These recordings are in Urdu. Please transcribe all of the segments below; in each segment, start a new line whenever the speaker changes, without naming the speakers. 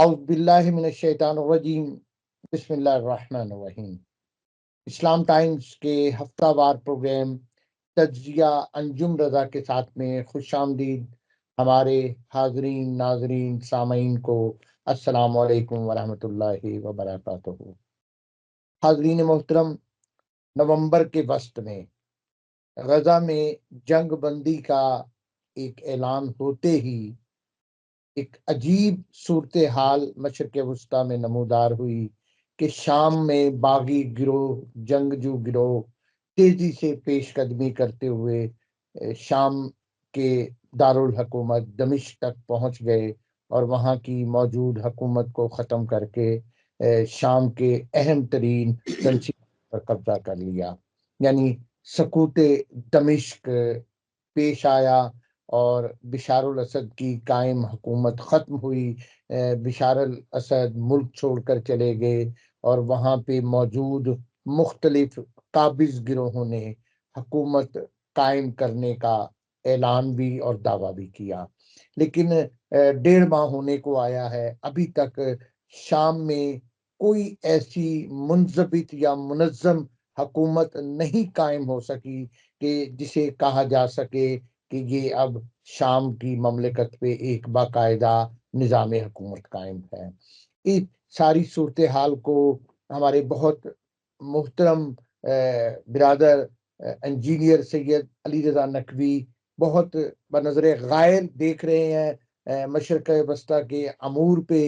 اعوذ باللہ من الشیطان الرجیم، بسم اللہ الرحمن الرحیم۔ اسلام ٹائمز کے ہفتہ وار پروگرام تجزیہ انجم رضا کے ساتھ میں خوش آمدید ہمارے حاضرین، ناظرین، سامعین کو السلام علیکم ورحمۃ اللہ وبرکاتہ۔ حاضرین محترم، نومبر کے وسط میں غزہ میں جنگ بندی کا ایک اعلان ہوتے ہی ایک عجیب صورتحال مشرق وسطیٰ میں نمودار ہوئی کہ شام میں باغی گروہ، جنگجو گروہ تیزی سے پیش قدمی کرتے ہوئے شام کے دارالحکومت دمشق تک پہنچ گئے اور وہاں کی موجود حکومت کو ختم کر کے شام کے اہم ترین تنصیب پر قبضہ کر لیا، یعنی سقوط دمشق پیش آیا اور بشار الاسد کی قائم حکومت ختم ہوئی۔ بشار الاسد ملک چھوڑ کر چلے گئے اور وہاں پہ موجود مختلف قابض گروہوں نے حکومت قائم کرنے کا اعلان بھی اور دعویٰ بھی کیا، لیکن 1.5 ماہ ہونے کو آیا ہے، ابھی تک شام میں کوئی ایسی منضبط یا منظم حکومت نہیں قائم ہو سکی کہ جسے کہا جا سکے کہ یہ اب شام کی مملکت پہ ایک باقاعدہ نظام حکومت قائم ہے۔ اس ساری صورتحال کو ہمارے بہت محترم برادر انجینئر سید علی رضا نقوی بہت بنظر غائب دیکھ رہے ہیں، مشرق وسطیٰ کے امور پہ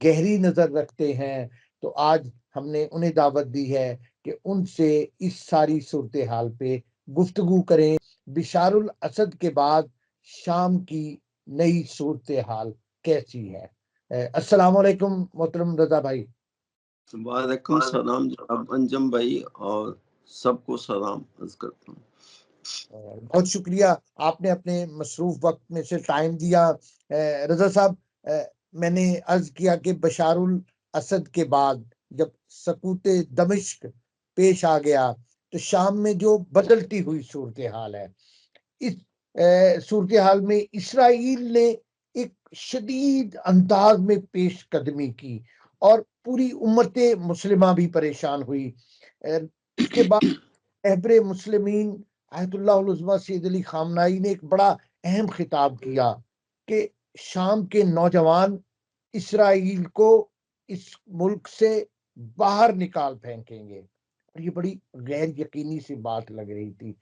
گہری نظر رکھتے ہیں، تو آج ہم نے انہیں دعوت دی ہے کہ ان سے اس ساری صورتحال پہ گفتگو کریں۔ بشار الاسد کے بعد شام کی نئی صورتحال کیسی ہے؟ السلام علیکم محترم رضا بھائی۔
وعلیکم السلام جناب انجم بھائی، اور سب کو سلام عرض کرتا ہوں۔
بہت شکریہ، آپ نے اپنے مصروف وقت میں سے ٹائم دیا۔ رضا صاحب، میں نے عرض کیا کہ بشار الاسد کے بعد جب سقوط دمشق پیش آ گیا تو شام میں جو بدلتی ہوئی صورتحال ہے، اس صورتحال میں اسرائیل نے ایک شدید انداز میں پیش قدمی کی اور پوری امت مسلمہ بھی پریشان ہوئی۔ اس کے بعد رہبر مسلمین آیت اللہ العظمیٰ سید علی خامنائی نے ایک بڑا اہم خطاب کیا کہ شام کے نوجوان اسرائیل کو اس ملک سے باہر نکال پھینکیں گے، اور یہ بڑی غیر یقینی سی بات لگ رہی تھی۔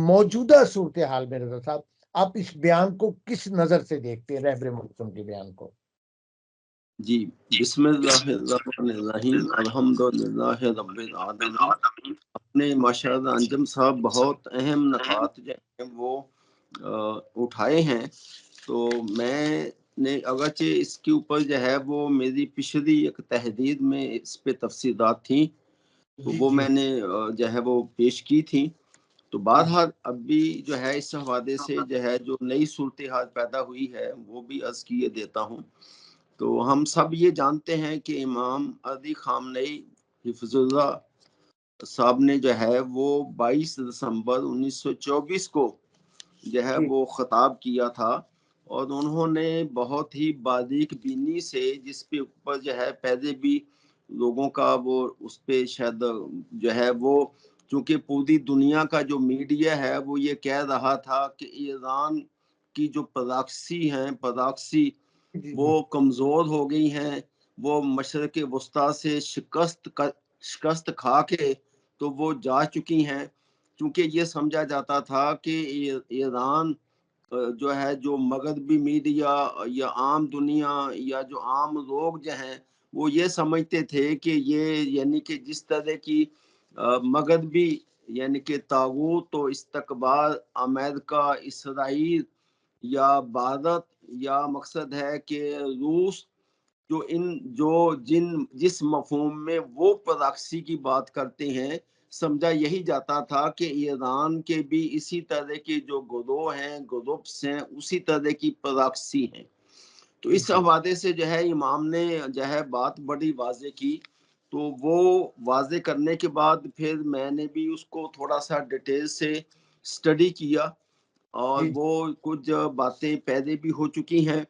موجودہ صورتحال میں رضا صاحب، آپ اس بیان کو کس نظر سے دیکھتے ہیں، رہبر مسلم کے بیان کو؟
جی، بسم اللہ الرحمن الرحیم، الحمدللہ رب العالمین۔ اپنے ماشاءاللہ انجم صاحب بہت اہم نکات جو ہیں وہ اٹھائے ہیں، تو میں نے اگرچہ اس کے اوپر جو ہے وہ میری پچھلی ایک تحریر میں اس پہ تفصیلات تھیں، تو وہ میں نے جو ہے وہ پیش کی تھی، تو بہرحال اب بھی جو ہے اس حوالے سے جو ہے جو نئی صورتحال پیدا ہوئی ہے وہ بھی عرض کیے دیتا ہوں۔ تو ہم سب یہ جانتے ہیں کہ امام علی خامنئی حفظ اللہ صاحب نے جو ہے وہ 22 دسمبر 1924 کو جو ہے وہ خطاب کیا تھا، اور انہوں نے بہت ہی باریک بینی سے جس پہ اوپر جو ہے پہلے بھی لوگوں کا وہ اس پہ شاید جو ہے وہ، چونکہ پوری دنیا کا جو میڈیا ہے وہ یہ کہہ رہا تھا کہ ایران کی جو پراکسی وہ کمزور ہو گئی ہیں، وہ مشرق وسطیٰ سے شکست کھا کے تو وہ جا چکی ہیں، کیونکہ یہ سمجھا جاتا تھا کہ ایران جو ہے جو مغربی میڈیا یا عام دنیا یا جو عام لوگ جو ہیں وہ یہ سمجھتے تھے کہ یہ یعنی کہ جس طرح کی مغربی یعنی کہ طاغوت و استکبار امریکہ، اسرائیل یا بھارت، یا مقصد ہے کہ روس، جس مفہوم میں وہ پراکسی کی بات کرتے ہیں، سمجھا یہی جاتا تھا کہ ایران کے بھی اسی طرح کے جو گروہ ہیں، گروپس ہیں، اسی طرح کی پراکسی ہیں۔ تو اس حوالے سے جو ہے امام نے جو ہے بات بڑی واضح کی، تو وہ واضح کرنے کے بعد پھر میں نے بھی اس کو تھوڑا سا ڈیٹیل سے اسٹڈی کیا، اور وہ کچھ باتیں پہلے بھی ہو چکی ہیں،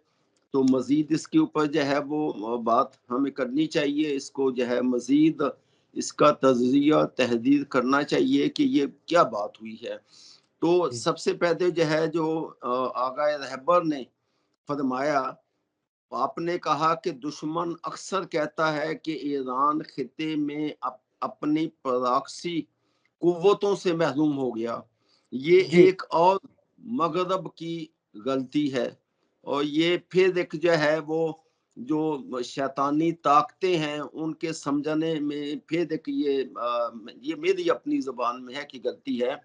تو مزید اس کے اوپر جو ہے وہ بات ہمیں کرنی چاہیے، اس کو جو ہے مزید اس کا تجزیہ تحریر کرنا چاہیے کہ یہ کیا بات ہوئی ہے۔ تو سب سے پہلے جو ہے جو آقا رہبر نے فرمایا، آپ نے کہا کہ دشمن اکثر کہتا ہے کہ ایران خطے میں اپنی پراکسی قوتوں سے محروم ہو گیا، یہ ایک اور مغرب کی غلطی ہے، اور یہ پھر ایک جو ہے وہ جو شیطانی طاقتیں ہیں ان کے سمجھنے میں پھر ایک یہ میری اپنی زبان میں ہے کہ غلطی ہے۔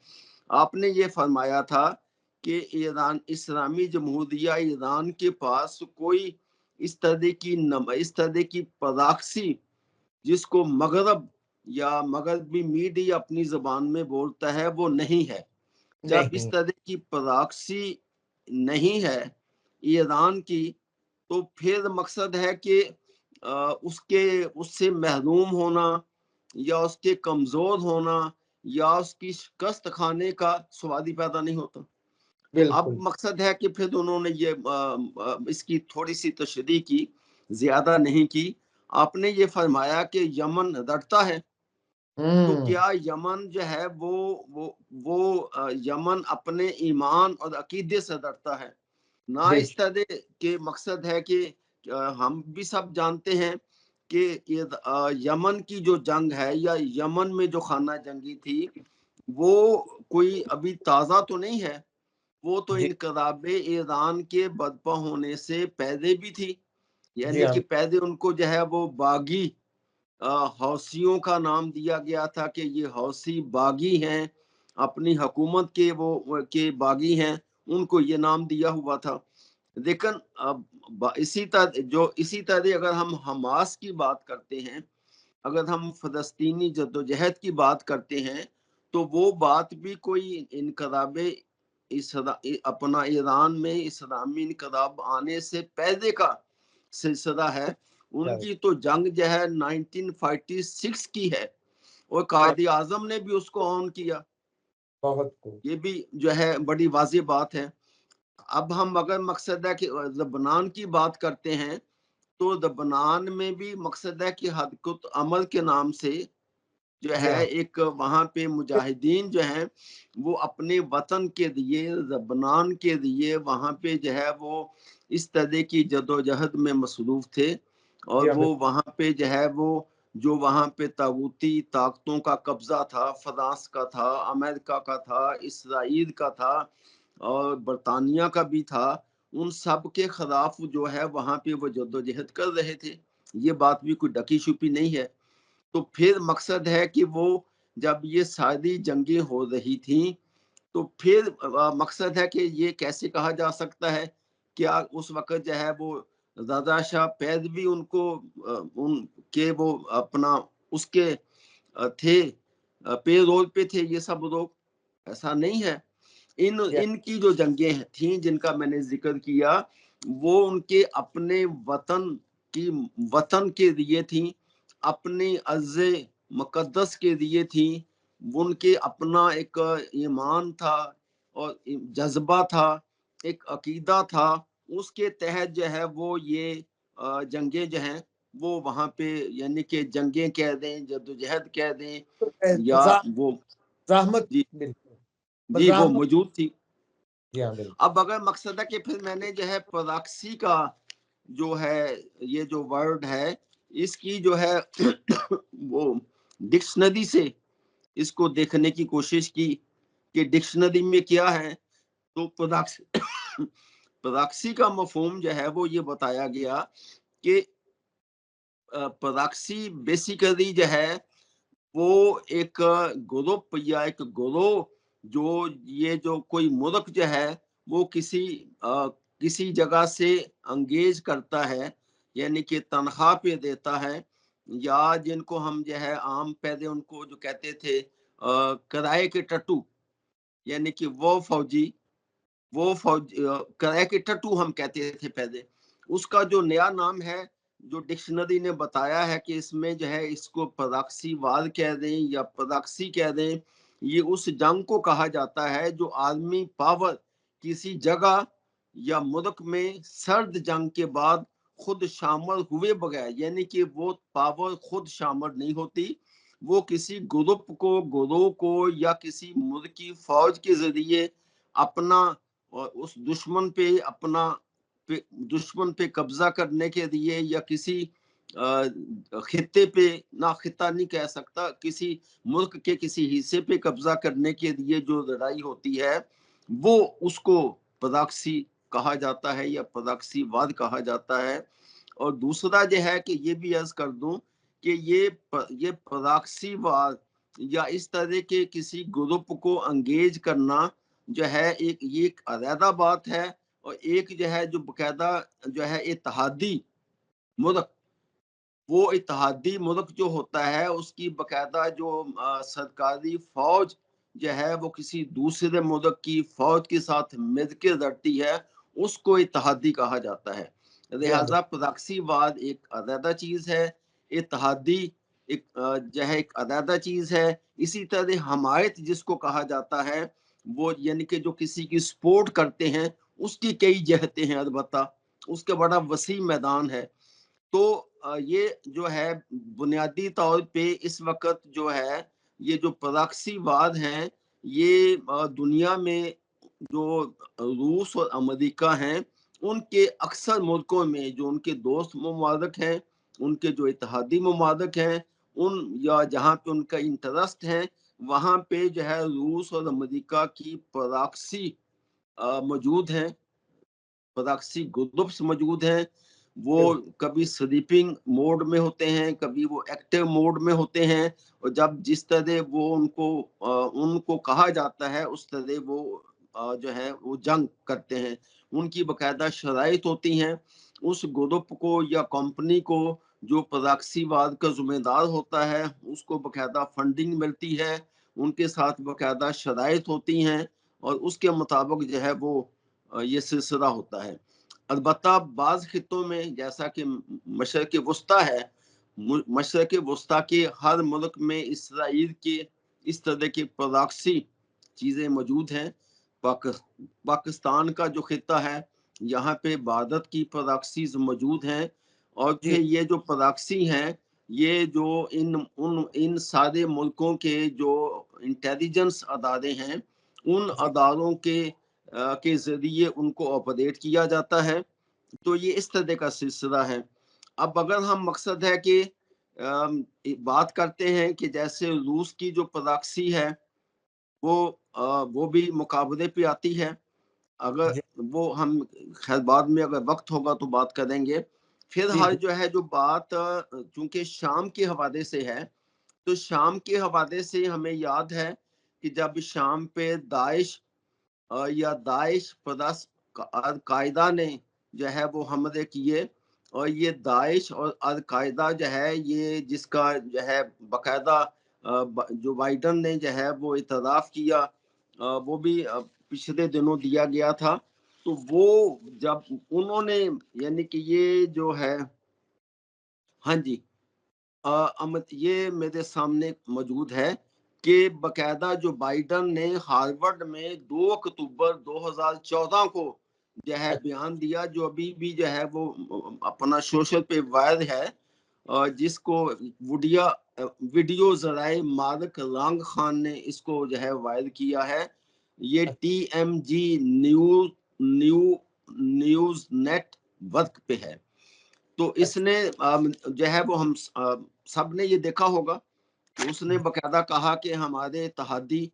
آپ نے یہ فرمایا تھا کہ ایران اسلامی جمہوریہ ایران کے پاس کوئی اس طرح کی پراکسی جس کو مغرب یا مغربی میڈیا اپنی زبان میں بولتا ہے وہ نہیں ہے۔ جب اس طرح کی پراکسی نہیں ہے ایران کی، تو پھر مقصد ہے کہ اس سے محروم ہونا یا اس کے کمزور ہونا یا اس کی شکست کھانے کا سوال ہی پیدا نہیں ہوتا۔ تو اب مقصد ہے کہ پھر انہوں نے یہ اس کی تھوڑی سی تشریح کی، زیادہ نہیں کی۔ آپ نے یہ فرمایا کہ یمن ڈرتا ہے، تو کیا یمن جو ہے وہ یمن اپنے ایمان اور عقیدے سے ڈرتا ہے؟ نہ اس طرح کے مقصد ہے کہ ہم بھی سب جانتے ہیں کہ یمن کی جو جنگ ہے یا یمن میں جو خانہ جنگی تھی وہ کوئی ابھی تازہ تو نہیں ہے، وہ تو انقلاب ایران کے برپا ہونے سے پہلے بھی تھی، یعنی کہ پہلے ان کو جو ہے وہ باغی حوثیوں کا نام دیا گیا تھا کہ یہ حوثی باغی ہیں، اپنی حکومت کے باغی ہیں، ان کو یہ نام دیا ہوا تھا۔ لیکن اسی طرح اگر ہم حماس کی بات کرتے ہیں، اگر ہم فلسطینی جدوجہد کی بات کرتے ہیں، تو وہ بات بھی کوئی انقلاب اپنا ایران میں اسلامی انقلاب آنے سے پہلے کا سلسلہ ہے۔ ان کی تو جنگ جو ہے 1946 کی ہے، اور قائد اعظم نے بھی اس کو آن کیا، یہ بھی جو ہے بڑی واضح بات ہے۔ اب ہم اگر مقصد ہے کہ لبنان کی بات کرتے ہیں، تو لبنان میں بھی مقصد ہے کہ حرکت عمل کے نام سے جو ہے ایک وہاں پہ مجاہدین جو ہیں وہ اپنے وطن کے لیے، لبنان کے لیے وہاں پہ جو ہے وہ اس طرح کی جدوجہد میں مصروف تھے، اور وہ وہاں پہ جو ہے وہ جو وہاں پہ طاغوتی طاقتوں کا قبضہ تھا، فرانس کا تھا، امریکہ کا تھا، اسرائیل کا تھا اور برطانیہ کا بھی تھا، ان سب کے خلاف جو ہے وہاں پہ وہ جدوجہد کر رہے تھے۔ یہ بات بھی کوئی ڈکی چھپی نہیں ہے۔ تو پھر مقصد ہے کہ وہ جب یہ ساری جنگیں ہو رہی تھیں، تو پھر مقصد ہے کہ یہ کیسے کہا جا سکتا ہے کیا اس وقت جو ہے وہ رضا شاہ پیدوی ان کو ان کے وہ اپنا اس کے تھے پے رول پہ تھے یہ سب لوگ؟ ایسا نہیں ہے۔ ان کی جو جنگیں تھیں جن کا میں نے ذکر کیا، وہ ان کے اپنے وطن کے لیے تھیں، اپنے عز مقدس کے لیے تھیں، ان کے اپنا ایک ایمان تھا اور جذبہ تھا، ایک عقیدہ تھا، اس کے تحت جو ہے وہ یہ جنگیں جو ہیں وہ وہاں پہ، یعنی کہ جنگیں کہہ دیں، جدوجہد کہہ دیں، یا وہ جی وہ موجود تھی۔ اب اگر مقصد ہے کہ پھر میں نے جو ہے پراکسی کا جو ہے یہ جو ورڈ ہے اس کی جو ہے وہ ڈکشنری سے اس کو دیکھنے کی کوشش کی کہ ڈکشنری میں کیا ہے، تو پراکسی کا مفہوم جو ہے وہ یہ بتایا گیا کہ پراکسی بیسیکلی جو ہے وہ ایک گروپ یا ایک گروہ جو یہ جو کوئی ملک جو ہے وہ کسی جگہ سے انگیج کرتا ہے، یعنی کہ تنخواہ پہ دیتا ہے، یا جن کو ہم جو ہے عام پہلے ان کو جو کہتے تھے کرائے کے ٹٹو، یعنی کہ وہ فوجی کرائے کے ٹٹو ہم کہتے تھے پہلے، اس کا جو نیا نام ہے جو ڈکشنری نے بتایا ہے کہ اس میں جو ہے اس کو پراکسی وار کہہ دیں یا پراکسی کہہ دیں، یہ اس جنگ کو کہا جاتا ہے جو عالمی پاور کسی جگہ یا ملک میں سرد جنگ کے بعد خود شامل ہوئے بغیر، یعنی کہ وہ پاور خود شامل نہیں ہوتی، وہ کسی گروپ کو، گروہ کو یا کسی ملک کی فوج کے ذریعے اپنا اس دشمن پہ قبضہ کرنے کے لیے، یا کسی خطے پہ، نہ خطہ نہیں کہہ سکتا، کسی ملک کے کسی حصے پہ قبضہ کرنے کے لیے جو لڑائی ہوتی ہے، وہ اس کو پراکسی کہا جاتا ہے یا پراکسی واد کہا جاتا ہے۔ اور دوسرا جو ہے کہ یہ بھی عرض کر دوں کہ یہ پراکسی واد یا اس طرح کے کسی گروپ کو انگیج کرنا جو ہے یہ ایک علیحدہ بات ہے، اور ایک جو ہے جو باقاعدہ جو ہے اتحادی ملک، وہ اتحادی ملک جو ہوتا ہے اس کی باقاعدہ جو سرکاری فوج جو ہے وہ کسی دوسرے ملک کی فوج کے ساتھ مل کے لڑتی ہے، اس کو اتحادی کہا جاتا ہے۔ لہذا پراکسی واد ایک علیحدہ چیز ہے، اتحادی ایک جو ہے ایک علیحدہ چیز ہے۔ اسی طرح حمایت جس کو کہا جاتا ہے، وہ یعنی کہ جو کسی کی سپورٹ کرتے ہیں، اس کی کئی جہتیں ہیں، البتہ اس کا بڑا وسیع میدان ہے۔ تو یہ جو ہے بنیادی طور پہ اس وقت جو ہے یہ جو پراکسی واد ہیں، یہ دنیا میں جو روس اور امریکہ ہیں، ان کے اکثر ملکوں میں جو ان کے دوست ممالک ہیں، ان کے جو اتحادی ممالک ہیں، ان یا جہاں پہ ان کا انٹرسٹ ہے، وہاں پہ جو ہے روس اور امریکہ کی پراکسی موجود ہیں، پراکسی گروپس موجود ہیں۔ وہ کبھی سلیپنگ موڈ میں ہوتے ہیں، کبھی وہ ایکٹیو موڈ میں ہوتے ہیں، اور جب جس طرح وہ ان کو کہا جاتا ہے اس طرح وہ جو ہے وہ جنگ کرتے ہیں۔ ان کی باقاعدہ شرائط ہوتی ہیں، اس گروپ کو یا کمپنی کو جو پراکسی واد کا ذمہ دار ہوتا ہے اس کو باقاعدہ فنڈنگ ملتی ہے، ان کے ساتھ باقاعدہ شرائط ہوتی ہیں، اور اس کے مطابق جو ہے وہ یہ سلسلہ ہوتا ہے۔ البتہ بعض خطوں میں جیسا کہ مشرق وسطیٰ ہے، مشرق وسطیٰ کے ہر ملک میں اسرائیل کے اس طرح کی پراکسی چیزیں موجود ہیں۔ پاکستان کا جو خطہ ہے یہاں پہ عبادت کی پراکسیز موجود ہیں، اور پھر یہ جو پراکسی ہیں یہ جو ان سارے ملکوں کے جو انٹیلیجنس ادارے ہیں، ان اداروں کے ذریعے ان کو آپریٹ کیا جاتا ہے۔ تو یہ اس طرح کا سلسلہ ہے۔ اب اگر ہم مقصد ہے کہ بات کرتے ہیں کہ جیسے روس کی جو پراکسی ہے وہ بھی مقابلے پہ آتی ہے، اگر وہ ہم خیر بعد میں اگر وقت ہوگا تو بات کریں گے۔ پھر ہر جو ہے جو بات چونکہ شام کے حوالے سے ہے، تو شام کے حوالے سے ہمیں یاد ہے کہ جب شام پہ داعش یا داعش پلس القاعدہ نے جو ہے وہ حملے کیے، اور یہ داعش اور القاعدہ جو ہے یہ جس کا جو ہے باقاعدہ جو بائیڈن نے جو ہے وہ اعتراف کیا، وہ بھی پچھلے دنوں دیا گیا تھا۔ تو وہ جب انہوں نے یعنی کہ یہ جو ہے ہاں جی یہ میرے سامنے موجود ہے کہ باقاعدہ جو بائیڈن نے ہارورڈ میں 2 اکتوبر 2014 کو جو ہے بیان دیا، جو ابھی بھی جو ہے وہ اپنا سوشل پہ وائرل ہے، جس کو ویڈیو ذرائع مارک رانگ خان نے اس کو جو ہے وائرل کیا ہے۔ یہ TMG نیوز نیٹ ورک پہ ہے۔ تو اس نے جو ہے وہ ہم سب نے یہ دیکھا ہوگا کہ اس نے باقاعدہ کہا کہ ہمارے اتحادی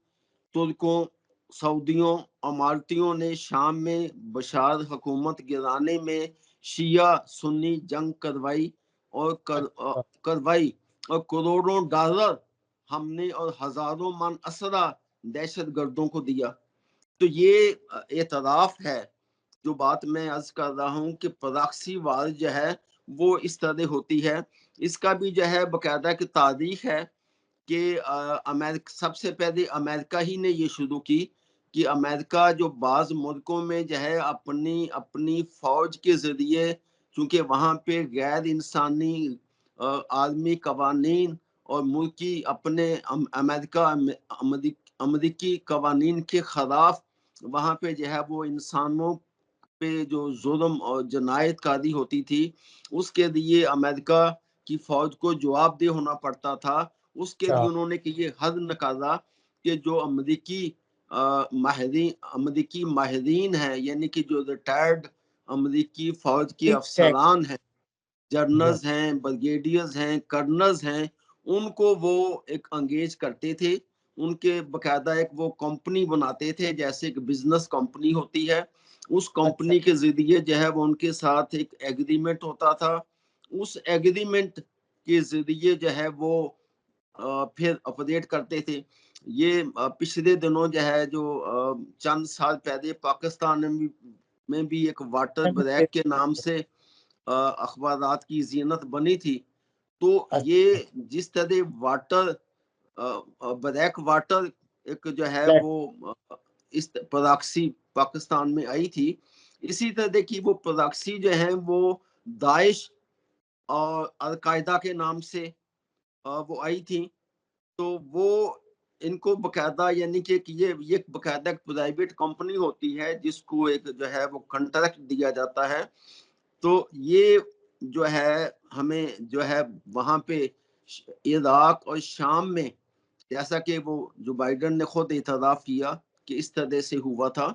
ترکوں، سعودیوں، اماراتیوں نے شام میں بشار حکومت گرانے میں شیعہ سنی جنگ کروائی اور کروڑوں ڈالر ہم نے اور ہزاروں من اسرہ دہشت گردوں کو دیا۔ تو یہ اعتراف ہے جو بات میں عرض کر رہا ہوں کہ پراکسی وار جو ہے وہ اس طرح ہوتی ہے۔ اس کا بھی جو ہے باقاعدہ کی تاریخ ہے کہ سب سے پہلے امریکہ ہی نے یہ شروع کی کہ امریکہ جو بعض ملکوں میں جو ہے اپنی فوج کے ذریعے، چونکہ وہاں پہ غیر انسانی عالمی قوانین اور ملکی اپنے امریکی قوانین کے خلاف وہاں پہ جو ہے وہ انسانوں پہ جو ظلم اور جنایت کاری ہوتی تھی اس کے لیے امریکہ کی فوج کو جواب دہ ہونا پڑتا تھا. اس کے لیے انہوں نے کہ یہ حد نکالا کہ جو امریکی ماہرین ہیں، یعنی کہ جو ریٹائرڈ امریکی فوج کے افسران ہیں، جنرلز ہیں، بریگیڈیئرز ہیں، کرنلز ہیں، ان کو وہ ایک انگیج کرتے تھے. ان کے باقاعدہ ایک وہ کمپنی بناتے تھے، جیسے ایک بزنس کمپنی ہوتی ہے. اس کمپنی کے ذریعے جو ہے وہ ان کے ساتھ ایک ایگریمنٹ ہوتا تھا. اس ایگریمنٹ کے ذریعے جو ہے وہ پھر آپریٹ کرتے تھے. یہ پچھلے دنوں جو ہے جو چند سال پہلے پاکستان میں بھی ایک واٹر بریک کے نام سے اخبارات کی زینت بنی تھی. تو یہ جس طرح واٹر بریک واٹر ایک جو ہے وہ اس پراکسی پاکستان میں آئی تھی، اسی طرح دیکھیے وہ پراکسی جو ہے وہ داعش اور القاعدہ کے نام سے وہ آئی تھی. تو وہ ان کو باقاعدہ یعنی کہ یہ باقاعدہ ایک پرائیویٹ کمپنی ہوتی ہے جس کو ایک جو ہے وہ کنٹریکٹ دیا جاتا ہے. تو یہ جو ہے ہمیں جو ہے وہاں پہ عراق اور شام میں، جیسا کہ وہ جو بائیڈن نے خود اعتراف کیا کہ اس طرح سے ہوا تھا،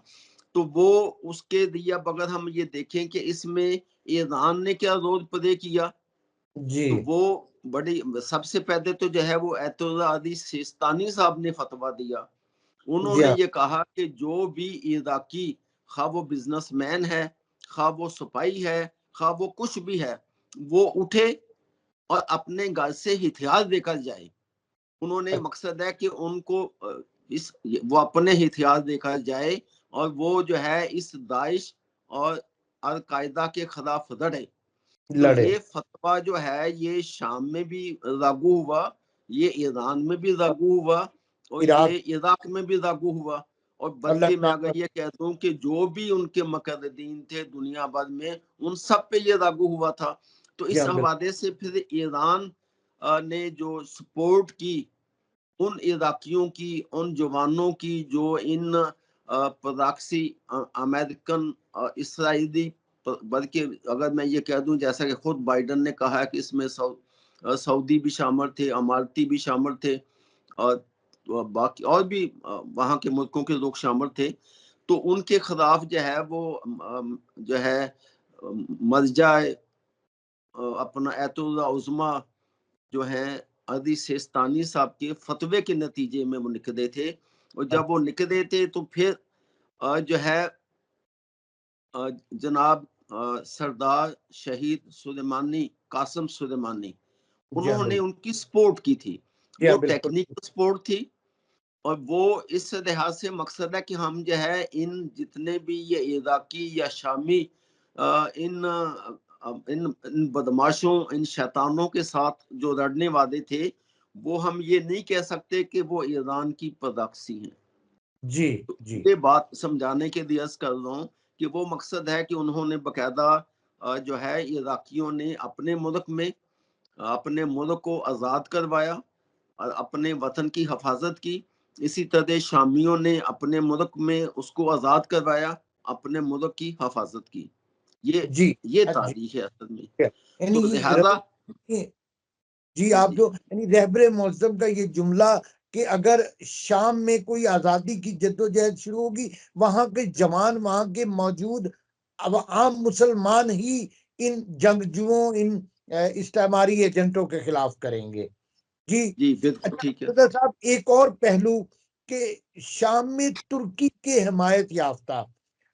تو وہ اس کے لیے اگر ہم یہ دیکھیں کہ اس میں ایران نے کیا رول پلے کیا، تو وہ بڑی سب سے پہلے تو جو ہے وہ ایت اللہ علی سیستانی صاحب نے فتویٰ دیا. انہوں نے یہ کہا کہ جو بھی عراقی، خواہ وہ بزنس مین ہے، خواہ وہ سپاہی ہے، خواہ وہ کچھ بھی ہے، وہ اٹھے اور اپنے گھر سے ہتھیار لے کر جائے. انہوں نے مقصد ہے کہ ان کو وہ اپنے ہتھیار لے کر جائے اور وہ جو ہے اس داعش اور القاعدہ کے خلاف لڑے. تو یہ فتویٰ جو ہے یہ شام میں بھی لاگو ہوا، یہ ایران میں بھی لاگو ہوا، اور یہ عراق میں بھی لاگو ہوا. اور بلکہ میں اگر یہ کہہ دوں کہ جو بھی ان کے مقررین تھے دنیا بھر میں، ان سب پہ یہ لاگو ہوا تھا. تو اس حوالے سے پھر ایران نے جو سپورٹ کی ان عراقیوں کی، ان جوانوں کی جو ان پراکسی امریکن اسرائیلی، بلکہ اگر میں یہ کہہ دوں جیسا کہ خود بائیڈن نے کہا کہ اس میں سعودی بھی شامل تھے، اماراتی بھی شامل تھے، اور باقی اور بھی وہاں کے ملکوں کے لوگ شامل تھے. تو ان کے خلاف جو ہے وہ جو ہے مرجع اپنا ایت اللہ عظمیٰ جو ہے علی سیستانی صاحب کے فتوے کے نتیجے میں وہ نکلے تھے. اور جب وہ نکلے تھے تو پھر جو ہے جناب سردار شہید سلیمانی، قاسم سلیمانی، انہوں نے ان کی سپورٹ کی تھی. وہ ٹیکنیکل سپورٹ تھی، اور وہ اس لحاظ سے مقصد ہے کہ ہم جو ہے ان جتنے بھی یہ عراقی یا شامی ان بدماشوں، ان شیطانوں کے ساتھ جو لڑنے والے تھے، وہ ہم یہ نہیں کہہ سکتے کہ وہ ایران کی پراکسی ہیں. یہ بات سمجھانے کے لیے عرض کر رہا ہوں کہ وہ مقصد ہے کہ انہوں نے باقاعدہ جو ہے عراقیوں نے اپنے ملک میں اپنے ملک کو آزاد کروایا اور اپنے وطن کی حفاظت کی. اسی طرح شامیوں نے اپنے ملک میں اس کو آزاد کروایا، اپنے ملک کی حفاظت کی. یہ تاریخ ہے اصل میں. تو لہذا
آپ جو یعنی رہبر معظم کا یہ جملہ کہ اگر شام میں کوئی آزادی کی جدوجہد شروع ہوگی، وہاں کے جوان، وہاں کے موجود عام مسلمان ہی ان جنگجوؤں، ان استعماری ایجنٹوں کے خلاف کریں گے.
جی بالکل ٹھیک ہے
صاحب. ایک اور پہلو کہ شام میں ترکی کے حمایت یافتہ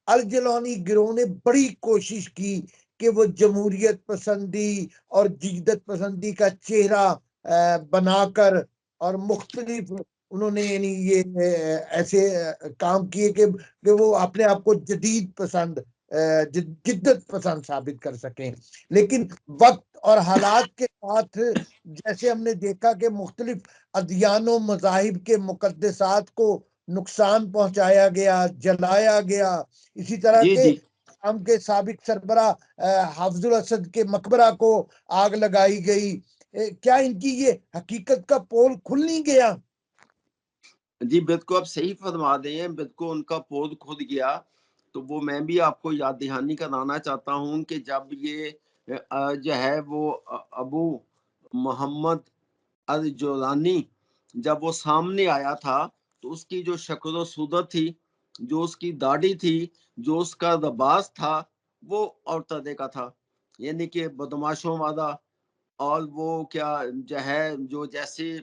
الجلانی گروہ نے بڑی کوشش کی کہ وہ جمہوریت پسندی اور جدت پسندی کا چہرہ بنا کر اور مختلف انہوں نے یعنی یہ ایسے کام کیے کہ وہ اپنے آپ کو جدید پسند، جدت پسند ثابت کر سکیں. لیکن وقت اور حالات کے ساتھ جیسے ہم نے دیکھا کہ مختلف ادیان و مذاہب کے مقدسات کو نقصان پہنچایا گیا، جلایا گیا. اسی طرح کے شام کے سابق سربراہ حافظ الاسد کے مقبرہ کو آگ لگائی گئی. کیا ان کی یہ حقیقت کا پول کھل نہیں گیا؟
جی بالکل آپ صحیح فرما رہے ہیں، بالکل ان کا پول کھل گیا. تو وہ میں بھی آپ کو یاد دہانی کرانا چاہتا ہوں کہ جب یہ جو ہے وہ ابو محمد الجولانی جب وہ سامنے آیا تھا تو اس کی جو شکل و صورت تھی، جو اس کی داڑھی تھی، جو اس کا لباس تھا، وہ اور طرح کا تھا، یعنی کہ بدماشوں والا، اور وہ کیا جو ہے جو جیسے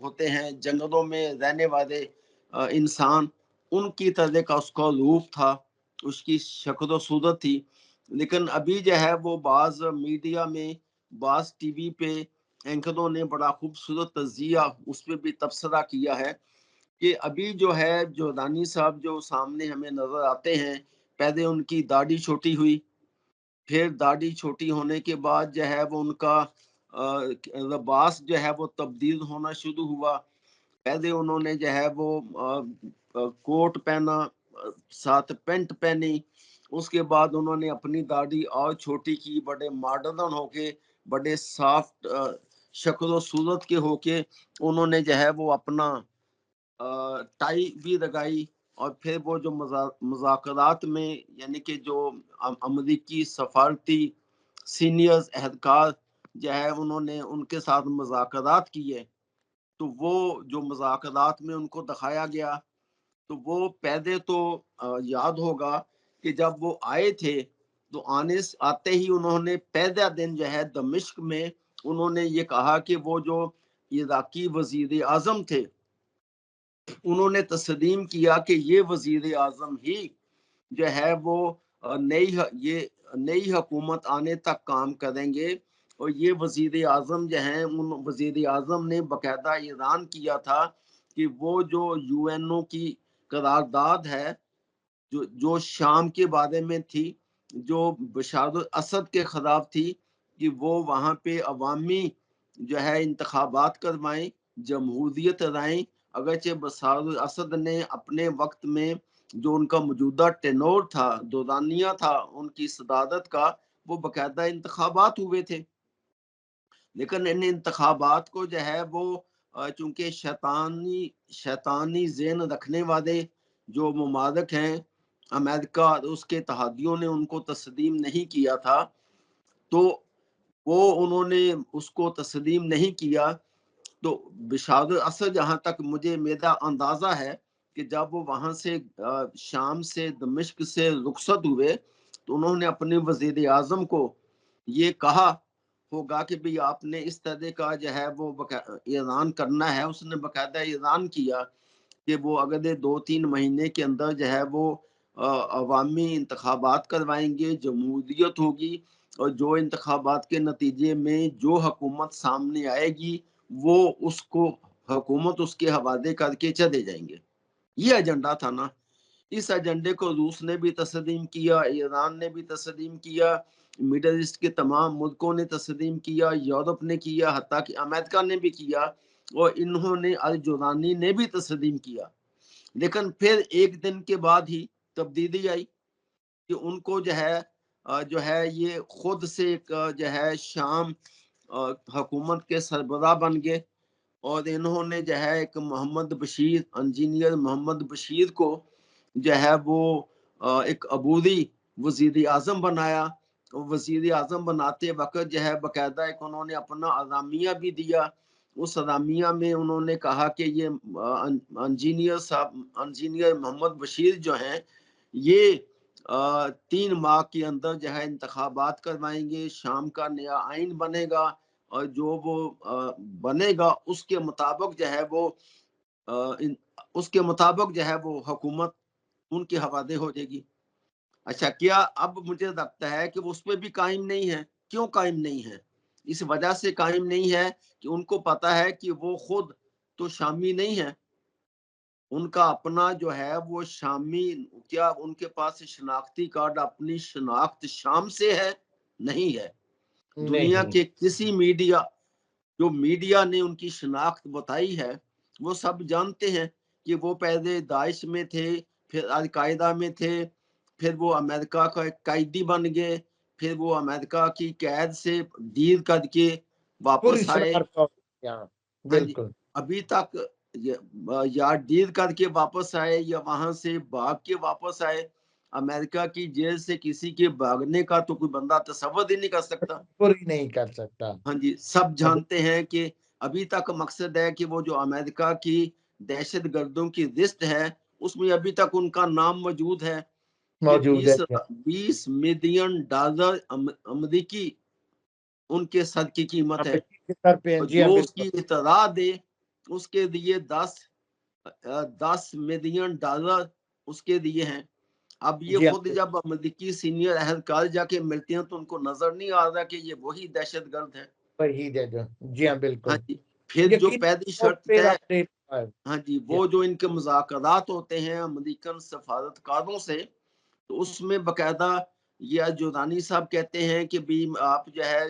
ہوتے ہیں جنگلوں میں رہنے والے انسان، ان کی طرح کا اس کا روپ تھا، اس کی شکل و صورت تھی۔ لیکن ابھی جو ہے وہ بعض میڈیا میں، بعض ٹی وی پہ اینکروں نے بڑا خوبصورت تجزیہ اس پہ بھی تبصرہ کیا ہے کہ ابھی جو ہے جو دانی صاحب جو سامنے ہمیں نظر آتے ہیں، پہلے ان کی داڑھی چھوٹی ہوئی، پھر داڑھی چھوٹی ہونے کے بعد جو ہے وہ ان کا لباس جو ہے وہ تبدیل ہونا شروع ہوا۔ پہلے انہوں نے جو ہے وہ کوٹ پہنا، ساتھ پینٹ پہنی، اس کے بعد انہوں نے اپنی داڑھی اور چھوٹی کی، بڑے ماڈرن ہو کے، بڑے سافٹ شکل و صورت کے ہو کے انہوں نے جو ہے وہ اپنا ٹائی بھی لگائی، اور پھر وہ جو مذاکرات میں، یعنی کہ جو امریکی سفارتی سینئرز اہلکار جو ہے انہوں نے ان کے ساتھ مذاکرات کیے، تو وہ جو مذاکرات میں ان کو دکھایا گیا، تو وہ پہلے تو یاد ہوگا کہ جب وہ آئے تھے تو آتے ہی انہوں نے پہلا دن جو ہے دمشق میں انہوں نے یہ کہا کہ وہ جو عراقی وزیر اعظم تھے، انہوں نے تسلیم کیا کہ یہ وزیر اعظم ہی جو ہے وہ نئی حکومت آنے تک کام کریں گے، اور یہ وزیر اعظم جو ہیں، ان وزیر اعظم نے باقاعدہ اعلان کیا تھا کہ وہ جو یو این او کی قرارداد ہے جو شام کے بارے میں تھی، جو بشار الاسد کے خلاف تھی، کہ وہ وہاں پہ عوامی جو ہے انتخابات کروائیں، جمہوریت لائیں، اگرچہ بشار الاسد نے اپنے وقت میں جو ان کا موجودہ ٹینور تھا، دورانیہ تھا ان کی صدارت کا، وہ باقاعدہ انتخابات ہوئے تھے، لیکن ان انتخابات کو جو ہے وہ چونکہ شیطانی ذہن رکھنے والے جو ممالک ہیں، امریکہ اور اس کے اتحادیوں نے ان کو تسلیم نہیں کیا تھا، تو وہ انہوں نے اس کو تسلیم نہیں کیا۔ تو بشار الاسد، جہاں تک مجھے میرا اندازہ ہے کہ جب وہ وہاں سے شام سے دمشق سے رخصت ہوئے تو انہوں نے اپنے وزیر اعظم کو یہ کہا ہوگا کہ بھی آپ نے اس طرح کا جو ہے وہ اعلان کرنا ہے۔ اس نے باقاعدہ اعلان کیا کہ وہ اگلے 2-3 مہینے کے اندر جو ہے وہ عوامی انتخابات کروائیں گے، جمہوریت ہوگی، اور جو انتخابات کے نتیجے میں جو حکومت سامنے آئے گی وہ اس کو حکومت اس کے حوالے کر کے چلے جائیں گے۔ یہ ایجنڈا تھا نا۔ اس ایجنڈے کو روس نے بھی تسلیم کیا، ایران نے بھی تسلیم کیا، میڈل ایسٹ کے تمام ملکوں نے تسلیم کیا، یورپ نے کیا، حتیٰ کہ امریکہ نے بھی کیا، اور انہوں نے الجولانی نے بھی تسلیم کیا۔ لیکن پھر ایک دن کے بعد ہی تبدیلی آئی کہ ان کو جو ہے یہ خود سے جو ہے شام حکومت کے سربراہ بن گئے، اور انہوں نے جو ہے ایک محمد بشیر، انجینئر محمد بشیر کو جو ہے وہ ایک عبوری وزیر اعظم بنایا۔ وزیر اعظم بناتے وقت جو ہے باقاعدہ ایک انہوں نے اپنا اعلامیہ بھی دیا۔ اس اعلامیہ میں انہوں نے کہا کہ یہ انجینئر محمد بشیر جو ہیں یہ 3 ماہ کے اندر جو ہے انتخابات کروائیں گے، شام کا نیا آئین بنے گا، اور جو وہ بنے گا اس کے مطابق جو ہے وہ حکومت ان کے حوالے ہو جائے گی۔ اچھا، کیا اب مجھے لگتا ہے کہ وہ اس پہ بھی قائم نہیں ہے؟ کیوں قائم نہیں ہے؟ اس وجہ سے قائم نہیں ہے کہ ان کو پتا ہے کہ وہ خود تو شامی نہیں ہے، ان کا اپنا جو ہے وہ شامی، کیا ان کے پاس شناختی کارڈ، اپنی شناخت شام سے ہے؟ نہیں ہے۔ دنیا
نہیں،
کے کسی جو میڈیا نے ان کی شناخت بتائی ہے، وہ سب جانتے ہیں کہ وہ پہلے داعش میں تھے، پھر القاعدہ میں تھے، پھر وہ امریکہ کا ایک قیدی بن گئے، پھر وہ امریکہ کی قید سے ڈیل کر کے
پوری
واپس آئے۔ ہاں جی،
بالکل
ابھی تک یا ڈیل کر کے واپس آئے یا وہاں سے بھاگ کے واپس آئے، امریکہ کی جیل سے کسی کے بھاگنے کا تو کوئی بندہ تصور ہی نہیں کر سکتا.
پوری نہیں کر سکتا.
ہاں جی، سب جانتے ہیں کہ ابھی تک مقصد ہے کہ وہ جو امریکہ کی دہشت گردوں کی لسٹ ہے اس میں ابھی تک ان کا نام موجود ہے کہ
موجود ہے.
20 ملین ڈالر امریکی ان کے صد کی قیمت ہے.
جی ہاں
جو اس
بالکل.
کی اطلاع دے اس کے لیے 10 ملین ڈالر اس کے لیے ہیں. اب یہ
جی
خود جب امریکی سینئر اہلکار جا کے ملتے ہیں تو ان کو نظر نہیں آ رہا کہ یہ وہی دہشت گرد ہے.
وہی دے دو. جی ہاں بالکل.
ہاں جی، پھر جو پہلی شرط ہے ہاں جی وہ جو ان کے مذاکرات ہوتے ہیں امریکن سفارتکاروں سے تو اس میں باقاعدہ یہ جورانی صاحب کہتے ہیں کہ بھی آپ جو ہے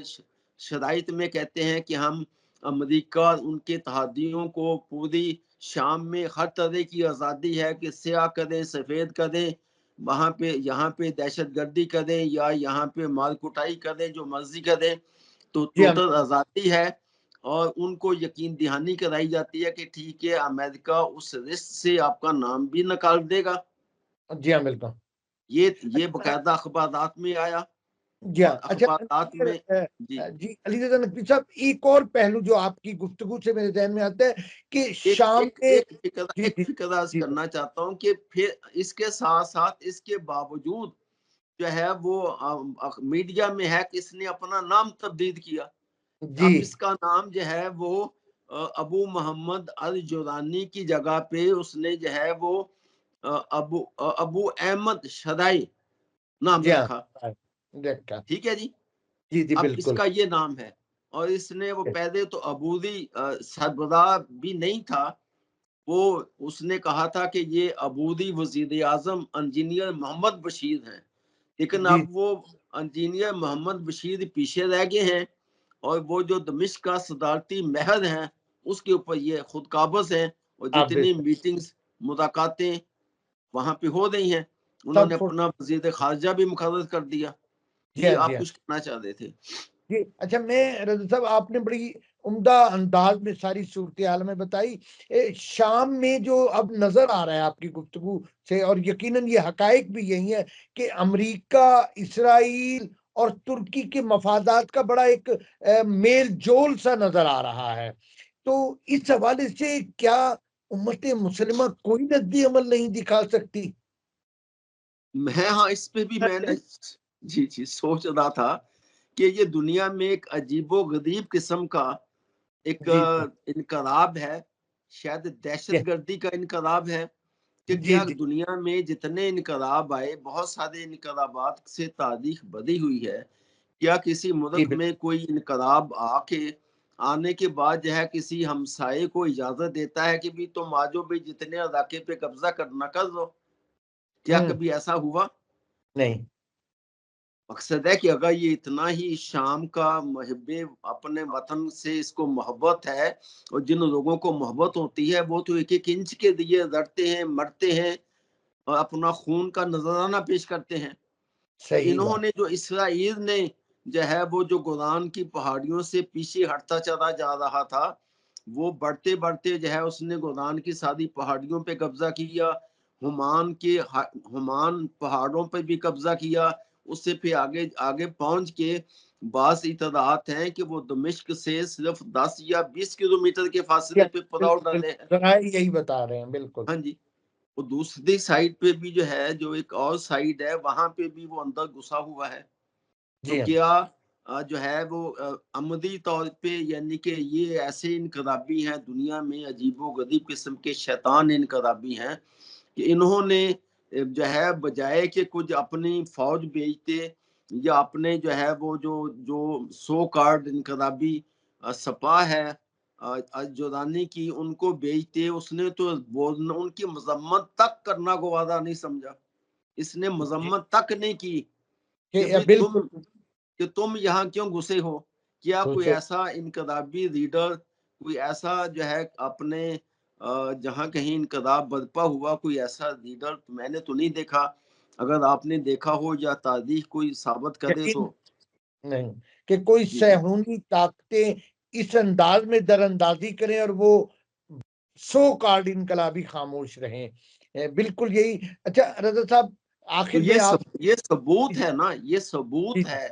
شرائط میں کہتے ہیں کہ ہم امریکہ ان کے تحادیوں کو پوری شام میں ہر طرح کی آزادی ہے کہ سیاہ کریں سفید کریں وہاں پہ یہاں پہ دہشت گردی کریں یا یہاں پہ مال کٹائی کریں جو مرضی کریں تو ٹوٹل آزادی ہے. اور ان کو یقین دہانی کرائی جاتی ہے کہ ٹھیک ہے امریکہ اس لسٹ سے آپ کا نام بھی نکال دے گا.
جی ہاں بالکل.
یہ باقاعدہ اخبارات میں آیا.
جی
اور اخبارات میں
جی علی رضا نقوی صاحب ایک اور پہلو جو آپ کی گفتگو سے میرے ذہن میں آتا ہے کہ شام
ایک فکر عرض کرنا چاہتا ہوں کہ پھر اس کے ساتھ ساتھ اس کے باوجود جو ہے وہ میڈیا میں ہے کہ اس نے اپنا نام تبدیل کیا. اب اس کا نام جو ہے وہ ابو محمد الجورانی کی جگہ پہ اس نے جو ہے وہ ابو احمد شدائی نام رکھا. ٹھیک ہے جی. اب اس کا یہ نام ہے اور اس نے وہ پہلے تو ابودی سربراہ بھی نہیں تھا وہ اس نے کہا تھا کہ یہ ابودی وزیر اعظم انجینئر محمد بشیر ہیں لیکن اب وہ انجینئر محمد بشیر پیچھے رہ گئے ہیں اور وہ جو دمشق کا صدارتی محل ہیں اس کے اوپر یہ خود قابض ہیں اور جتنی میٹنگز ملاقاتیں وہاں پہ ہو رہی ہیں انہوں نے اپنا وزیر خارجہ بھی مقرر کر دیا. یہ آپ کچھ کہنا چاہتے تھے؟
جی اچھا میں رضا صاحب آپ نے بڑی عمدہ انداز میں ساری صورتحال میں بتائی. شام میں جو اب نظر آ رہا ہے آپ کی گفتگو سے اور یقیناً یہ حقائق بھی یہی ہے کہ امریکہ اسرائیل اور ترکی کے مفادات کا بڑا ایک میل جول سا نظر آ رہا ہے. تو اس حوالے سے کیا امت مسلمہ کوئی ردی عمل نہیں دکھا سکتی؟
ہاں اس پہ بھی میں نے جی سوچ رہا تھا کہ یہ دنیا میں ایک عجیب و غریب قسم کا ایک انقلاب ہے شاید دہشت گردی کا انقلاب ہے کہ کیا دنیا میں جتنے انقلاب آئے بہت سارے انقلابات سے تاریخ بدی ہوئی ہے کیا کسی ملک میں کوئی انقلاب آنے کے بعد جو ہے کسی ہمسائے کو اجازت دیتا ہے کہ بھی تم آجو بھی جتنے علاقے پہ قبضہ کرنا کر دو؟ کیا کبھی ایسا ہوا؟
نہیں.
مقصد ہے کہ اگر یہ اتنا ہی شام کا محب اپنے وطن سے اس کو محبت ہے اور جن لوگوں کو محبت ہوتی ہے وہ تو ایک ایک انچ کے لیے لڑتے ہیں مرتے ہیں اور اپنا خون کا نذرانہ پیش کرتے ہیں. تو انہوں نے جو اسرائیل نے جو ہے وہ جو گولان کی پہاڑیوں سے پیچھے ہٹتا چلا جا رہا تھا وہ بڑھتے بڑھتے جو ہے اس نے گولان کی ساری پہاڑیوں پہ قبضہ کیا ہمان پہاڑوں پہ بھی قبضہ کیا اس سے پھر آگے پہنچ کے بعض اطلاعات ہیں کہ وہ دمشق سے صرف 10 یا 20 کلومیٹر کے فاصلے پہ پڑاؤ ڈالے ہیں.
یہی بتا رہے ہیں بالکل.
ہاں جی. وہ دوسری سائڈ پہ بھی جو ہے جو ایک اور سائڈ ہے وہاں پہ بھی وہ اندر گھسا ہوا ہے. تو کیا جو ہے وہ عمدی طور پہ یعنی کہ یہ ایسے انقلابی ہیں دنیا میں عجیب و غریب قسم کے شیطان انقلابی ہیں کہ انہوں نے جو ہے بجائے کہ کچھ اپنی فوج بھیجتے یا اپنے جو ہے وہ جو سو کارڈ انقلابی سپاہ ہے جورانی کی ان کو بیچتے اس نے تو ان کی مذمت تک کرنا گوارا نہیں سمجھا. اس نے مذمت تک نہیں کی کہ تم یہاں کیوں گھسے ہو. کیا کوئی ایسا انقلابی لیڈر کوئی ایسا جو ہے اپنے جہاں کہیں انقلاب برپا ہوا کوئی ایسا لیڈر میں نے تو نہیں دیکھا. اگر آپ نے دیکھا ہو یا تاریخ کوئی ثابت کرے تو
نہیں کہ کوئی صہیونی طاقتیں اس انداز میں در اندازی کریں اور وہ سو کارڈ انقلابی خاموش رہیں. بالکل یہی. اچھا رضا صاحب آخر
تو
میں آپ
یہ ثبوت ہے نا، یہ ثبوت ہے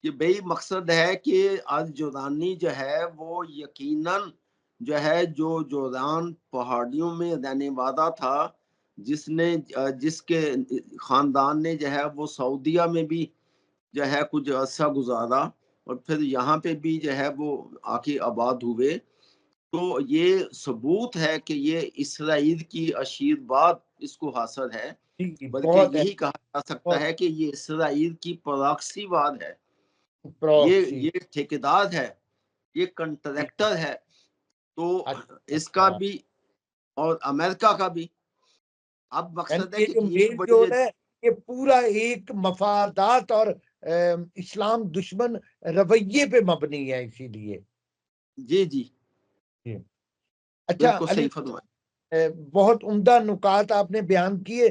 کہ بھئی مقصد ہے کہ الجولانی جو ہے وہ یقیناً جو ہے جو جولان پہاڑیوں میں رہنے والا تھا، جس کے خاندان نے جو ہے وہ سعودیہ میں بھی جو ہے کچھ عرصہ گزارا اور پھر یہاں پہ بھی جو ہے وہ آ کے آباد ہوئے، تو یہ ثبوت ہے کہ یہ اسرائیل کی آشیرواد اس کو حاصل ہے، بلکہ
بہت
یہی کہا جا سکتا ہے کہ یہ اسرائیل کی پراکسی واد ہے،
پراکسی
یہ ٹھیکیدار ہے، یہ کنٹریکٹر ہے، تو اس کا بھی اور امریکہ کا بھی۔ اب مقصد ہے
یہ
کہ
جو
یہ
میل
بڑی
جول ہے یہ پورا ایک مفادات اور اسلام دشمن رویے پہ مبنی ہے، اسی لیے
جی جی
اچھا
بالکل
علی،
صحیح فرمایا۔
بہت عمدہ نکات آپ نے بیان کیے۔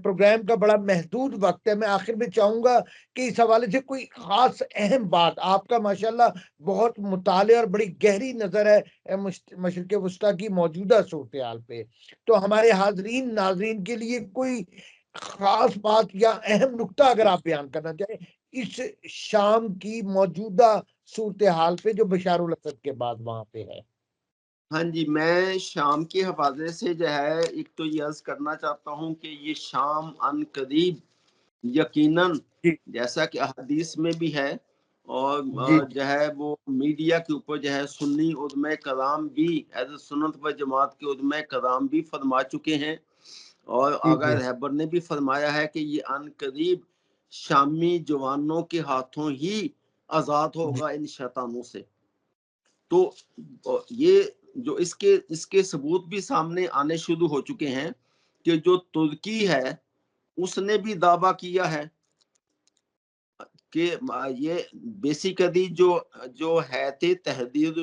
پروگرام کا بڑا محدود وقت ہے، میں آخر میں چاہوں گا کہ اس حوالے سے کوئی خاص اہم بات، آپ کا ماشاءاللہ بہت مطالعہ اور بڑی گہری نظر ہے مشرق وسطیٰ کی موجودہ صورتحال پہ، تو ہمارے حاضرین ناظرین کے لیے کوئی خاص بات یا اہم نکتہ اگر آپ بیان کرنا چاہیں اس شام کی موجودہ صورتحال پہ جو بشار الاسد کے بعد وہاں پہ ہے۔
ہاں جی، میں شام کے حوالے سے جو ہے ایک تو یہ عرض کرنا چاہتا ہوں کہ یہ شام ان قریب یقیناً جیسا کہ احادیث میں بھی ہے اور جو ہے وہ میڈیا کے اوپر جو ہے سنی علماء کرام بھی ایز سنت و جماعت کے علماء کرام بھی فرما چکے ہیں، اور آغا رہبر نے بھی فرمایا ہے کہ یہ ان قریب شامی جوانوں کے ہاتھوں ہی آزاد ہوگا ان شیطانوں سے۔ تو یہ جو اس کے ثبوت بھی سامنے آنے شروع ہو چکے ہیں کہ جو ترکی ہے اس نے بھی دعویٰ کیا ہے کہ یہ بیسیکلی جو حیات تحریر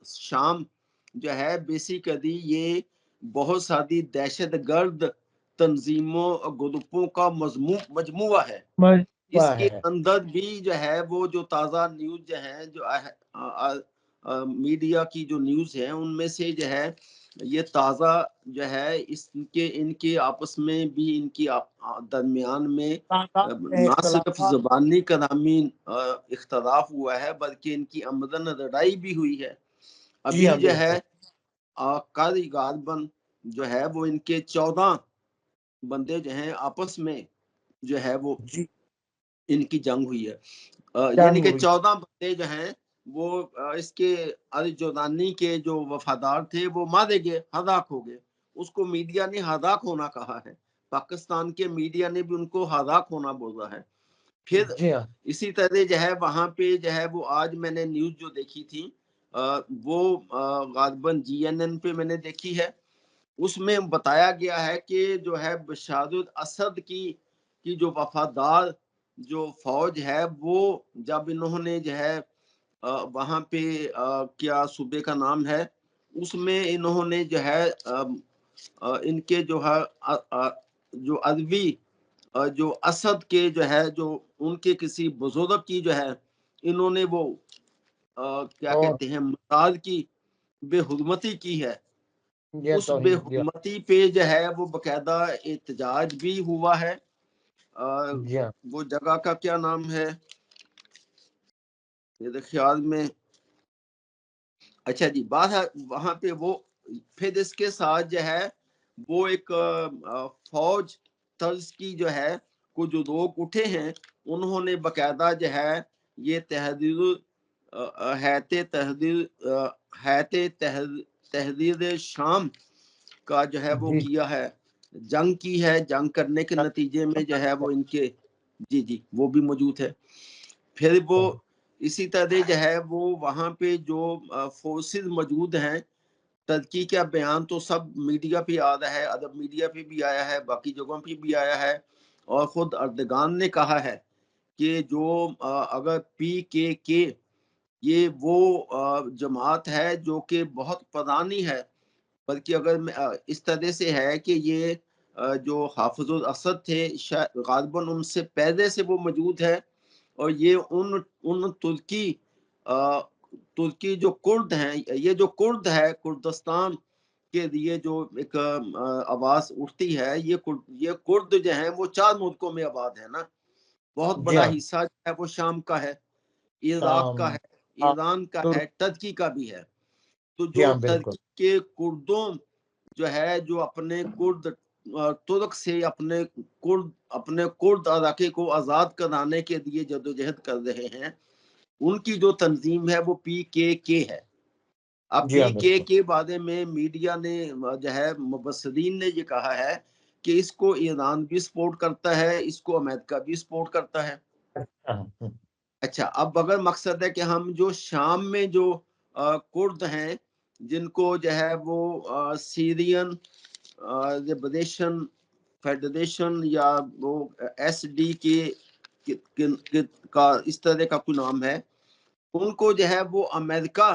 شام جو ہے بیسیکلی یہ بہت ساری دہشت گرد تنظیموں گروپوں کا مجموعہ ہے۔ اس کے اندر بھی جو ہے وہ جو تازہ نیوز جو ہے جو میڈیا کی جو نیوز ہے ان میں سے جو ہے یہ تازہ جو ہے ان کے آپس میں بھی ان کی درمیان میں نہ صرف زبانی کلامی اختلاف ہوا ہے بلکہ ان کی آمدن لڑائی بھی ہوئی ہے۔ ابھی جو ہے غالباً جو ہے وہ ان کے 14 بندے جو ہیں آپس میں جو ہے وہ ان کی جنگ ہوئی ہے، یعنی کہ 14 بندے جو ہیں وہ اس کے الجولانی کے جو وفادار تھے وہ مارے گئے، ہلاک ہو گئے۔ اس کو میڈیا نے ہلاک ہونا کہا ہے، پاکستان کے میڈیا نے بھی ان کو ہلاک ہونا بولا ہے۔ پھر اسی طرح جو ہے وہاں پہ جو ہے وہ آج میں نے نیوز جو دیکھی تھی وہ غالباً GNN پہ میں نے دیکھی ہے، اس میں بتایا گیا ہے کہ جو ہے بشار الاسد کی جو وفادار جو فوج ہے وہ جب انہوں نے جو ہے وہاں پہ کیا صوبے کا نام ہے اس میں انہوں نے جو ہے ان کے جو ہے جو ادوی جو اسد کے جو ہے جو ان کے کسی بزرگ کی جو ہے انہوں نے وہ کیا کہتے ہیں مداد کی بے حرمتی کی ہے، اس بے حرمتی پہ جو ہے وہ باقاعدہ احتجاج بھی ہوا ہے۔ وہ جگہ کا کیا نام ہے میرے خیال میں، اچھا جی بات ہے وہاں پہ وہ پھر اس کے ساتھ جو ہے وہ ایک فوج طرز کی جو ہے کچھ جو لوگ اٹھے ہیں انہوں نے باقاعدہ جو ہے یہ تحریر شام کا جو ہے وہ کیا ہے، جنگ کی ہے، جنگ کرنے کے نتیجے میں جو ہے وہ ان کے جی وہ بھی موجود ہے۔ پھر وہ اسی طرح جو ہے وہ وہاں پہ جو فورسز موجود ہیں، ترکی کا بیان تو سب میڈیا پہ آ رہا ہے، ادب میڈیا پہ بھی آیا ہے، باقی جگہوں پہ بھی آیا ہے، اور خود اردگان نے کہا ہے کہ جو اگر PKK یہ وہ جماعت ہے جو کہ بہت پرانی ہے، بلکہ اگر اس طرح سے ہے کہ یہ جو حافظ الاسد تھے غالباً ان سے پہلے سے وہ موجود ہے، اور یہ ان ترکی جو کرد ہیں، یہ جو کرد ہے کردستان کے لیے جو ایک آواز اٹھتی ہے، یہ کرد جو ہیں وہ 4 ملکوں میں آباد ہے نا. بہت
جی
بڑا
ہاں
حصہ جو ہے وہ شام کا ہے، عراق کا
شام
ہے، ایران کا
ترک
ہے، ترکی کا بھی ہے. تو
جی
جو
ہاں بالکل
ترکی کے کردوں جو ہے جو اپنے کرد ترک سے اپنے کرد علاقے کو آزاد کرانے کے لیے جدوجہد کر رہے ہیں، ان کی جو تنظیم ہے وہ PKK ہے. اب
جی ہاں بالکل
کے بارے میں میڈیا نے جو ہے مبصرین نے یہ کہا ہے کہ اس کو ایران بھی سپورٹ کرتا ہے، اس کو امریکہ بھی سپورٹ کرتا ہے.
ہاں،
اچھا، اب اگر مقصد ہے کہ ہم جو شام میں جو کرد ہیں جن کو جو ہے وہ سیرین لبریشن فیڈریشن یا وہ SD کا اس طرح کا کوئی نام ہے، ان کو جو ہے وہ امریکہ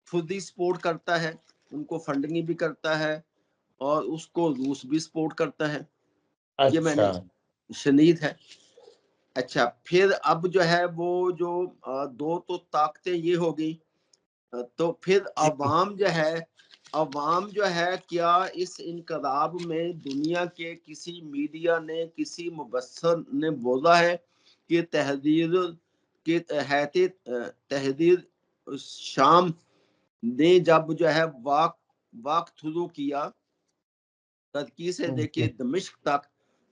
خود ہی سپورٹ کرتا ہے، ان کو فنڈنگ بھی کرتا ہے، اور اس کو روس بھی سپورٹ کرتا ہے. یہ میں نے
اچھا
شنید ہے. اچھا، پھر اب جو ہے وہ جو دو تو طاقتیں یہ ہو گئی. تو پھر
جی
عوام جو ہے کیا اس انقلاب میں دنیا کے کسی میڈیا نے، کسی مبصر نے بولا ہے کہ تحریر شام نے جب جو ہے واک تھرو کیا ترکی سے لے کے
جی
دمشق تک،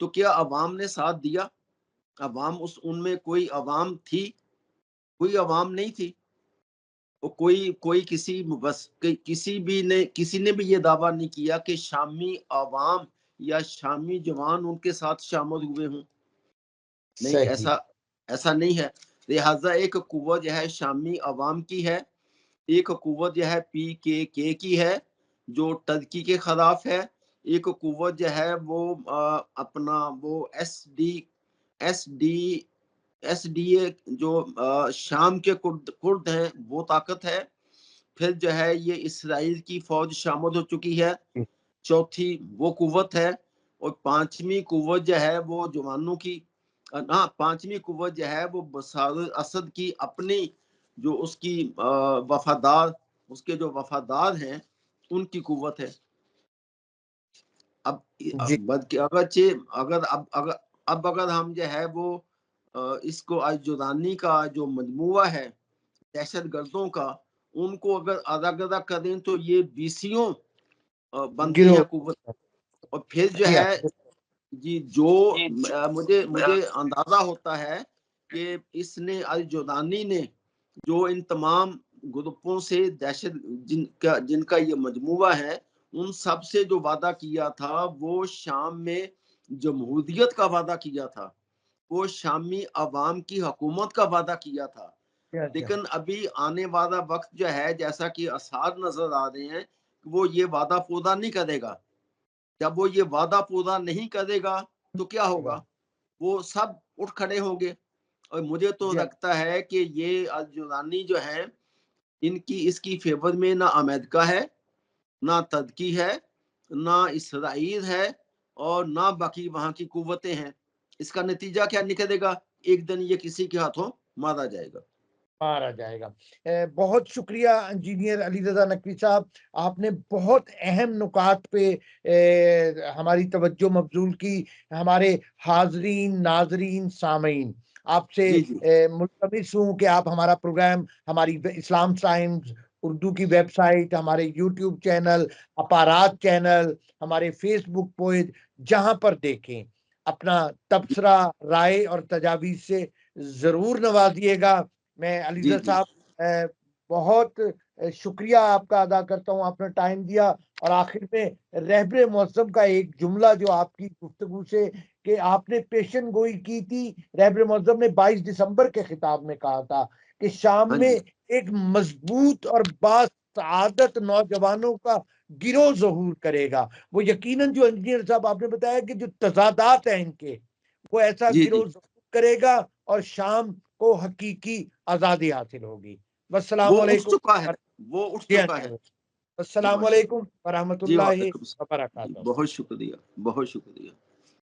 تو کیا عوام نے ساتھ دیا؟ عوام ان میں کوئی عوام تھی؟ کوئی عوام نہیں تھی. کوئی کسی نے بھی یہ دعویٰ نہیں کیا کہ شامی عوام یا شامی جوان ان کے ساتھ شامل ہوئے ہوں. نہیں،
صحیح
ایسا نہیں ہے. لہٰذا ایک قوت جو ہے شامی عوام کی ہے، ایک قوت جو ہے PKK کی ہے جو ترکی کے خلاف ہے، ایک قوت جو ہے وہ اپنا وہ SDA جو شام کے کرد ہیں وہ طاقت ہے. پھر جو ہے یہ اسرائیل کی فوج شامل ہو چکی ہے، چوتھی وہ قوت ہے. اور پانچویں قوت جو ہے وہ جوانوں کی، پانچویں قوت جو ہے وہ بشار الاسد کی اپنی جو اس کی اس کے جو وفادار ہیں ان کی قوت ہے.
جی
اگر ہم جو ہے وہ اس کو الجولانی کا جو مجموعہ ہے دہشت گردوں کا، ان کو اگر الگ الگ کریں تو یہ 20 بنتی
گروہ
ہیں قوت. اور پھر جو
جی
ہے
ہاں
جی جو مجھے اندازہ ہوتا ہے کہ اس نے الجولانی نے جو ان تمام گروپوں سے دہشت جن کا یہ مجموعہ ہے ان سب سے جو وعدہ کیا تھا وہ شام میں جمہوریت کا وعدہ کیا تھا، وہ شامی عوام کی حکومت کا وعدہ کیا تھا. لیکن ابھی آنے والا وقت جو ہے جیسا کہ آثار نظر آ رہے ہیں وہ یہ وعدہ پورا نہیں کرے گا. جب وہ یہ وعدہ پورا نہیں کرے گا تو کیا ہوگا؟ وہ سب اٹھ کھڑے ہوں گے. اور مجھے تو
جی
لگتا ہے کہ یہ الجولانی جو ہے اس کی فیور میں نہ امریکہ ہے، نہ ترکی ہے، نہ اسرائیل ہے، اور نہ باقی وہاں کی قوتیں ہیں. اس کا نتیجہ کیا نکلے گا؟ ایک دن یہ کسی کے ہاتھوں مارا جائے گا.
مارا جائے گا. بہت شکریہ انجینئر علی رضا نقوی صاحب، آپ نے بہت اہم نکات پہ ہماری توجہ مبذول کی. ہمارے حاضرین، ناظرین، سامعین، آپ سے
جی جی
ملتمس ہوں کہ آپ ہمارا پروگرام ہماری اسلام ٹائمز اردو کی ویب سائٹ، ہمارے یوٹیوب چینل، اپارات چینل، ہمارے فیس بک پیج، جہاں پر دیکھیں اپنا تبصرہ، رائے اور تجاویز سے ضرور نوازیے گا. میں
جی
علیزہ
جی
صاحب بہت شکریہ آپ کا ادا کرتا ہوں، آپ نے ٹائم دیا. اور آخر میں رہبر معظم کا ایک جملہ جو آپ کی گفتگو سے کہ آپ نے پیشن گوئی کی تھی، رہبر معظم نے 22 دسمبر کے خطاب میں کہا تھا کہ شام
ہاں
میں
جی
ایک مضبوط اور باسعادت نوجوانوں کا گروہ ظہور کرے گا. وہ یقیناً جو انجینئر صاحب آپ نے بتایا کہ جو تضادات ہیں ان کے، وہ ایسا
جی جی
گروہ ظہور کرے گا اور شام کو حقیقی آزادی حاصل ہوگی.
وہ
والسلام
اٹھ
علیکم.
چکا ہے، وہ اٹھ
جی
چکا ہے.
السلام
ماشاء
علیکم
اللہ.
ورحمۃ
جی
اللہ
وعلیکم السلام. جی
وبرکاتہ.
بہت شکریہ، بہت شکریہ.